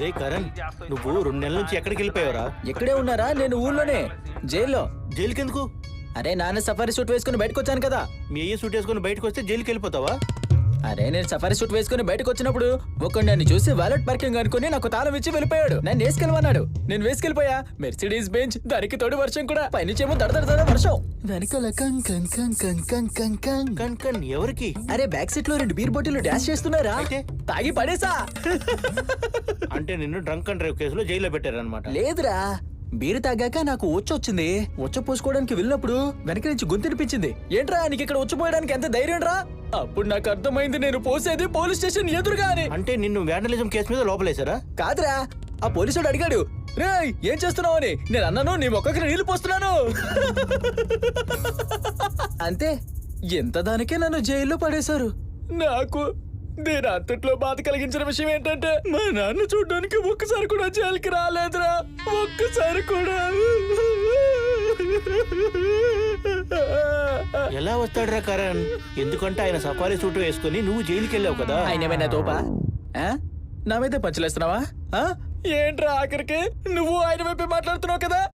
రే కరణ్, నువ్వు 2 నెలల నుంచి ఎక్కడికి వెళ్ళిపోయావురా? ఎక్కడే ఉన్నారా? నేను ఊళ్ళోనే, జైల్లో. జైలుకి ఎందుకు? అరే నాన్న సఫారీ సూట్ వేసుకుని బయటకు వచ్చాను కదా. మీ అయ్య సూట్ వేసుకుని బయటకు వస్తే జైలుకి వెళ్ళిపోతావా? అరే నేను సఫారీ సూట్ వేసుకుని బయటకు వచ్చినప్పుడు ఒకడు నన్ను చూసి వాలెట్ పార్కింగ్ అనుకుని నాకు తాళం ఇచ్చి వెళ్ళిపోయాడు. నన్ను వేసుకెళ్ళమన్నాడు, నేను వేసుకెళ్ళిపోయా. మెర్సిడీస్ బెంచ్, దానికి తోడు వర్షం కూడా, పైనుంచేమో దడ వర్షం, వెనకాల కన్ ఎవరికి? అరే బ్యాక్ సీట్ లో 2 బీర్ బాటిల్ డాష్ చేస్తున్నారా, అయితే? తాగి పడేసా. అంటే నిన్ను డ్రంక్ అండ్ డ్రైవ్ కేసులో జైల్లో పెట్టారనమాట. లేదురా, బీరు తాగాక నాకు వచ్చొచ్చింది. పోసుకోవడానికి వెళ్ళినప్పుడు వెనక నుంచి గొంతునిపించింది. ఏంట్రా నీకు ఇక్కడ వచ్చిపోయడానికి ఎంత ధైర్యం రా? అప్పుడు నాకు అర్థమైంది నేను పోసేది పోలీస్ స్టేషన్ ఎదురుగా అని. అంటే నిన్ను వ్యాండలిజం కేసు మీద లోపలేశారా? కాదురా, ఆ పోలీసుడు అడిగాడు, రేయ్ ఏం చేస్తున్నావు అని. నేను అన్నాను నీ మొక్కకి నీళ్లు పోస్తున్నాను. అంతే, ఎంత దానికే నన్ను జైల్లో పడేశారు. నాకు దీని అంతట్లో బాధ కలిగించిన విషయం ఏంటంటే మా నాన్న చూడ్డానికి ఒక్కసారి కూడా జైలుకి రాలేదురా, ఒక్కసారి కూడా. ఎలా వస్తాడురా కరణ్? ఎందుకంటే ఆయన సఫారీ సూట్ వేసుకుని నువ్వు జైలుకి వెళ్ళావు కదా. ఆయన ఏమైనా తోపా? నా మీద పంచలేస్తున్నావా? ఏంట్రా ఆఖరికి నువ్వు ఆయన వైపే మాట్లాడుతున్నావు కదా.